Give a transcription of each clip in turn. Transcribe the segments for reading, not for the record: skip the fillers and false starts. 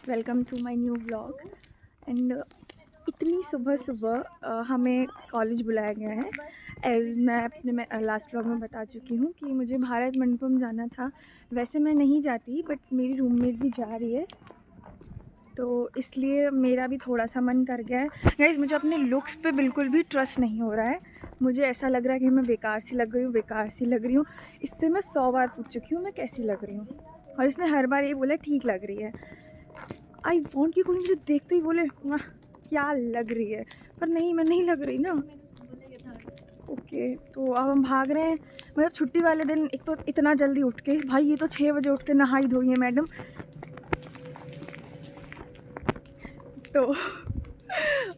Welcome to my new vlog. And इतनी सुबह सुबह हमें कॉलेज बुलाया गया है। एज़ मैं अपने लास्ट व्लॉग में बता चुकी हूँ कि मुझे भारत मंडपम जाना था। वैसे मैं नहीं जाती, बट मेरी रूममेट भी जा रही है, तो इसलिए मेरा भी थोड़ा सा मन कर गया है। गाइस, मुझे अपने लुक्स पे बिल्कुल भी ट्रस्ट नहीं हो रहा है। मुझे ऐसा लग रहा है कि मैं बेकार सी लग रही हूँ। इससे मैं 100 बार पूछ चुकी हूँ मैं कैसी लग रही हूँ, और इसने हर बार ये बोला ठीक लग रही है। आई वॉन्ट कि कोई मुझे देखते ही बोले वाह क्या लग रही है, पर नहीं, मैं नहीं लग रही ना। ओके, तो अब हम भाग रहे हैं। मतलब छुट्टी वाले दिन एक तो इतना जल्दी उठ के, भाई ये तो 6 बजे उठ के नहाई धोई है मैडम, तो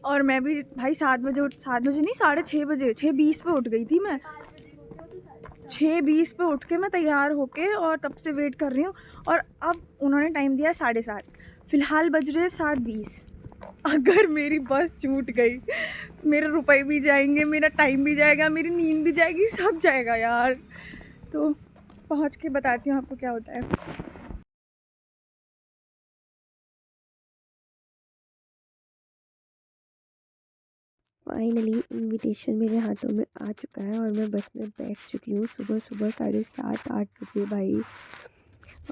और मैं भी भाई 7 बजे नहीं, 6:30 बजे, 6:20 पे उठ गई थी मैं। 6:20 पे उठ के मैं तैयार होके और तब से वेट कर रही हूँ। और अब उन्होंने टाइम दिया है 7:30, फ़िलहाल बज रहे हैं 7:20। अगर मेरी बस छूट गई, मेरे रुपए भी जाएंगे, मेरा टाइम भी जाएगा, मेरी नींद भी जाएगी, सब जाएगा यार। तो पहुँच के बताती हूँ आपको क्या होता है। फाइनली इनविटेशन मेरे हाथों में आ चुका है और मैं बस में बैठ चुकी हूँ। सुबह 7:30-8 बजे भाई।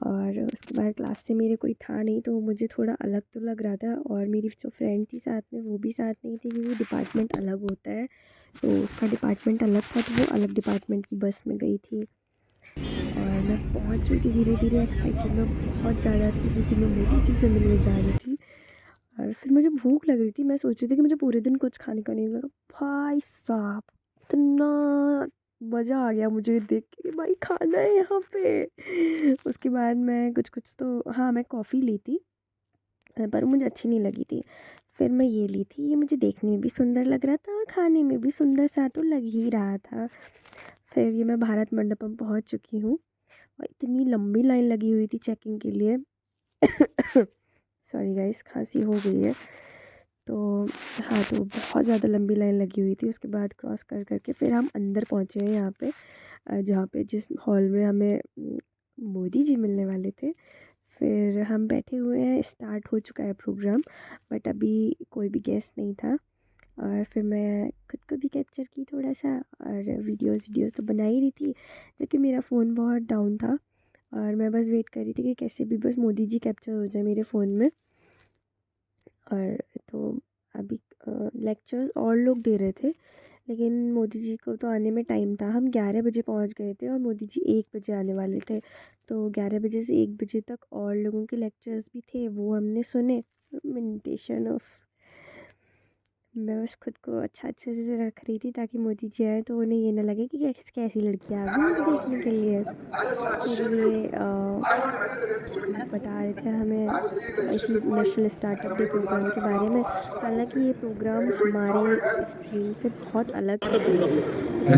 और उसके बाद क्लास से मेरे कोई था नहीं, तो मुझे थोड़ा अलग तो लग रहा था। और मेरी जो फ्रेंड थी साथ में, वो भी साथ नहीं थी, क्योंकि डिपार्टमेंट अलग होता है, तो उसका डिपार्टमेंट अलग था, तो वो अलग डिपार्टमेंट की बस में गई थी। और मैं पहुंच रही थी धीरे धीरे। एक्साइटेड मैं बहुत ज़्यादा थी, क्योंकि मैं मोदी जी से मिलने जा रही थी। और फिर मुझे भूख लग रही थी। मैं सोच रही थी कि मुझे पूरे दिन कुछ खाने का नहीं लगा। भाई साहब, इतना मज़ा आ गया मुझे देख के, भाई खाना है यहाँ पे। उसके बाद मैं कुछ तो, हाँ, मैं कॉफ़ी ली थी, पर मुझे अच्छी नहीं लगी थी। फिर मैं ये ली थी, ये मुझे देखने में भी सुंदर लग रहा था और खाने में भी सुंदर सा तो लग ही रहा था। फिर ये मैं भारत मंडपम पहुँच चुकी हूँ, और इतनी लंबी लाइन लगी हुई थी चेकिंग के लिए। सॉरी गाइस, खांसी हो गई है। तो हाँ, तो बहुत ज़्यादा लंबी लाइन लगी हुई थी। उसके बाद क्रॉस करके फिर हम अंदर पहुँचे हैं यहाँ पे, जहाँ पे जिस हॉल में हमें मोदी जी मिलने वाले थे। फिर हम बैठे हुए हैं, स्टार्ट हो चुका है प्रोग्राम, बट अभी कोई भी गेस्ट नहीं था। और फिर मैं खुद को भी कैप्चर की थोड़ा सा, और वीडियोस तो बना ही रही थी, जबकि मेरा फ़ोन बहुत डाउन था। और मैं बस वेट कर रही थी कि कैसे भी बस मोदी जी कैप्चर हो जाए मेरे फ़ोन में। और तो अभी लेक्चर्स और लोग दे रहे थे, लेकिन मोदी जी को तो आने में टाइम था। हम 11 बजे पहुंच गए थे और मोदी जी 1 बजे आने वाले थे। तो 11 बजे से 1 बजे तक और लोगों के लेक्चर्स भी थे, वो हमने सुने। मेडिटेशन ऑफ, मैं बस खुद को अच्छे से रख रही थी, ताकि मोदी जी आए तो उन्हें ये ना लगे कि कैसी लड़की आ गई मुझे देखने के लिए। फिर ये बता रहे थे हमें इसी नेशनल स्टार्टअप डे प्रोग्राम के बारे में। हालांकि ये प्रोग्राम हमारे स्ट्रीम से बहुत अलग था, An लेकिन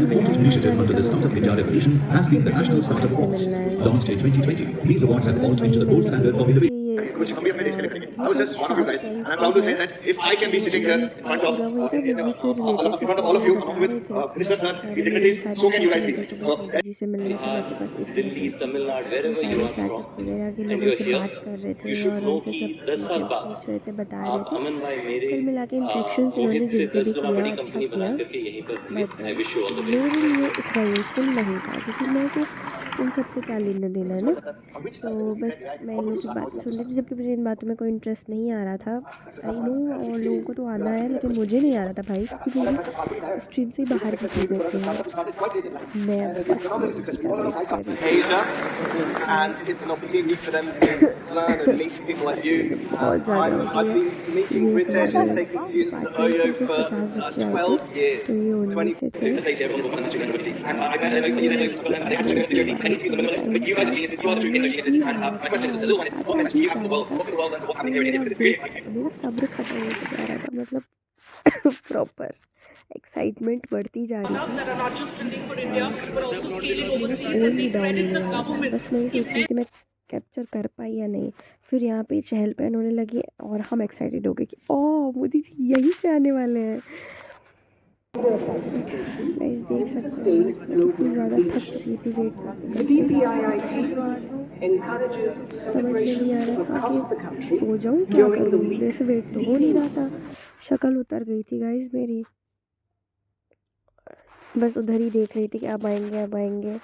मेरा important यहाँ initiative जाने under का the Startup मोटिव India सिर्फ एक Revolution था has कि been the मुझे National मोदी Startup जी से Awards. मिलना है। Launched in 2020, these awards have बस all वही changed the gold मिलने के standard लिए, of क्योंकि innovation. ये कुछ हम भी अपने देश के लिए करेंगे। ये I was शायद just one of you shark guys, tank and I'm पे proud to है, say that if I can be तो sitting here इवेंट in का front of पूरा वही था, बिजनेस से रिलेटेड in सब front of all चीज़ें of वो you बता along with रहे थे। Minister sir, और the मेरी dignitaries, सारी so can you बातें guys मुझे feel me? तो बस So मोदी जी से मिलने के बाद तो बस इसलिए दिल्ली, थी कि तमिलनाडु, ये wherever you सारे are from, स्टार्टअप वगैरह के and लोगों you're से here, बात कर रहे you थे should और know उनसे कि सब 10 साल चीज़ें बाद पूछ रहे थे, बता रहे आप थे। अमन भाई मेरे कुल मिला के इंट्रैक्शंस इन्होंने मोहित से जिनसे भी 10 गुना किया बड़ी अच्छा कंपनी बना किया, करके यहीं पर होंगे। But I wish you all the very मेरे बेस्ट। लिए इतना यूज़फुल नहीं था, क्योंकि मैं को इन सब से क्या लेना देना है ना। तो बस मैं इन लोगों की बातें सुन रही थी, जबकि मुझे इन बातों में कोई इंटरेस्ट नहीं आ रहा था। आई नो और लोगों को तो आना है, लेकिन मुझे नहीं आ रहा था भाई, क्योंकि मेरी स्ट्रीम से बाहर की चीज़ें थी। मैं बस मोदी जी का वेट कर रही थी। Asia, भाई and it's an opportunity for them to learn and meet people like खांसी you. मुझे बहुत ज़्यादा हो गई I've है। been meeting ये British हमारे and taking students to department OYO से सिर्फ for 50 बच्चे आए थे, 12 तो years. ये उनमें से थे। और मैं बहुत ही वाइब किया टाइम पास, खाने पीने खाए खाता ही जा रहा था। और मेरा सब्र ख़त्म होता जा रहा था, मतलब प्रॉपर एक्साइटमेंट बढ़ती जा रही थी। और मेरा फ़ोन भी डाउन होने वाला था, बस मैं ये सोच रही थी मैं कैप्चर कर पाई या नहीं। फिर यहाँ पे चहल पहल होने लगी और हम एक्साइटेड हो गए कि ओह मोदी जी यहीं से आने वाले हैं। गाइस देख सकते हैं मैं कितनी ज़्यादा थक चुकी थी वेट करते करते। समझ में नहीं आ रहा था कि सो जाऊँ क्या करूँ, मेरे से वेट तो हो नहीं रहा था। शक्ल उतर गई थी गाइस मेरी, बस उधर ही देख रही थी कि अब आएंगे अब आएंगे।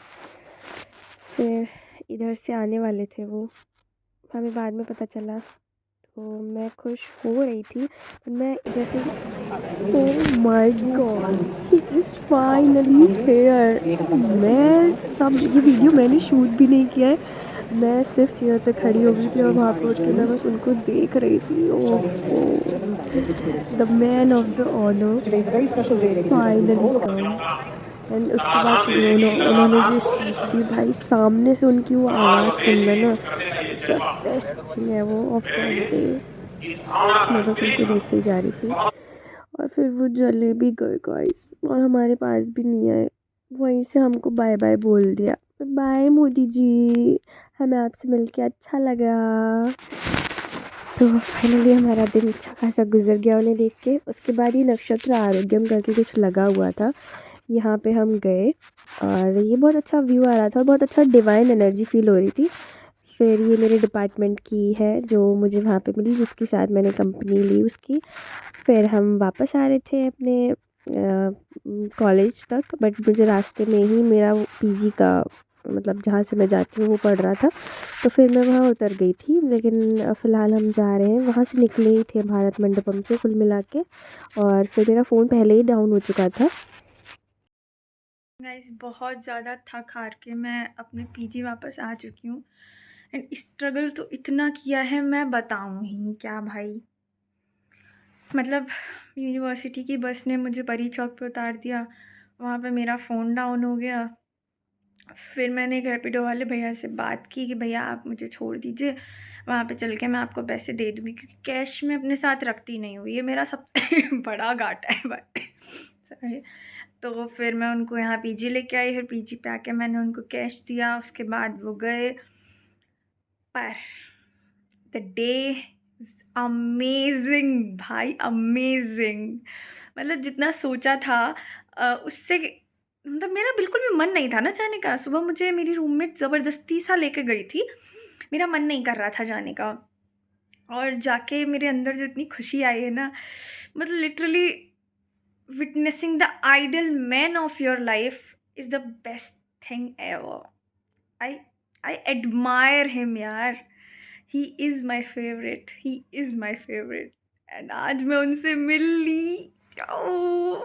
फिर इधर से आने वाले थे वो, हमें बाद में पता चला। तो मैं खुश हो रही थी, पर मैं जैसे oh my God he is finally here. मैं सब ये वीडियो मैंने शूट भी नहीं किया है, मैं सिर्फ चेयर पे खड़ी हो गई थी और वहाँ पे उठ के मैं बस उनको देख रही थी। ओफो, the man of the honour finally come. And उसके बाद फिर उन्होंने जो स्पीच दी भाई, सामने से उनकी वो आवाज़ सुनना ना, द बेस्ट थिंग है वो ऑफ दैट डे। मैं बस उनको देखे ही जा रही थी और फिर वो चले भी गए गाइस, और हमारे पास भी नहीं आए, वहीं से हमको बाय बाय बोल दिया। बाय मोदी जी, हमें आपसे मिलके अच्छा लगा। तो फाइनली हमारा दिन अच्छा खासा गुजर गया उन्हें देख के। उसके बाद ही नक्षत्र आरोग्यम करके कुछ लगा हुआ था, यहाँ पे हम गए और ये बहुत अच्छा व्यू आ रहा था और बहुत अच्छा डिवाइन एनर्जी फील हो रही थी। फिर ये मेरे डिपार्टमेंट की है जो मुझे वहाँ पे मिली, जिसके साथ मैंने कंपनी ली उसकी। फिर हम वापस आ रहे थे अपने कॉलेज तक, बट मुझे रास्ते में ही मेरा पीजी का मतलब जहाँ से मैं जाती हूँ वो पड़ रहा था, तो फिर मैं वहाँ उतर गई थी। लेकिन फ़िलहाल हम जा रहे हैं, वहाँ से निकले ही थे भारत मंडपम से कुल मिला के, और फिर मेरा फ़ोन पहले ही डाउन हो चुका था। गाइस बहुत ज़्यादा थक हार के मैं अपने पीजी वापस आ चुकी हूँ। एंड स्ट्रगल तो इतना किया है, मैं बताऊँ ही क्या भाई। मतलब यूनिवर्सिटी की बस ने मुझे परी चौक पे उतार दिया, वहाँ पे मेरा फ़ोन डाउन हो गया। फिर मैंने एक रैपिडो वाले भैया से बात की कि भैया आप मुझे छोड़ दीजिए, वहाँ पे चल के मैं आपको पैसे दे दूँगी, क्योंकि कैश में अपने साथ रखती नहीं हूँ, ये मेरा सबसे बड़ा घाटा है भाई। सॉरी। तो फिर मैं उनको यहाँ पीजी लेके आई, फिर पीजी पे आके मैंने उनको कैश दिया, उसके बाद वो गए। पर द डे इज़ अमेजिंग भाई, अमेजिंग। मतलब जितना सोचा था उससे मतलब मेरा बिल्कुल भी मन नहीं था ना जाने का। सुबह मुझे मेरी रूममेट ज़बरदस्ती सा लेके गई थी, मेरा मन नहीं कर रहा था जाने का, और जाके मेरे अंदर जो इतनी खुशी आई है ना, मतलब literally witnessing the ideal man of your life is the best thing ever. I I admire him यार. He is my favorite. He is my favorite. And आज मैं उनसे मिल ली। ओह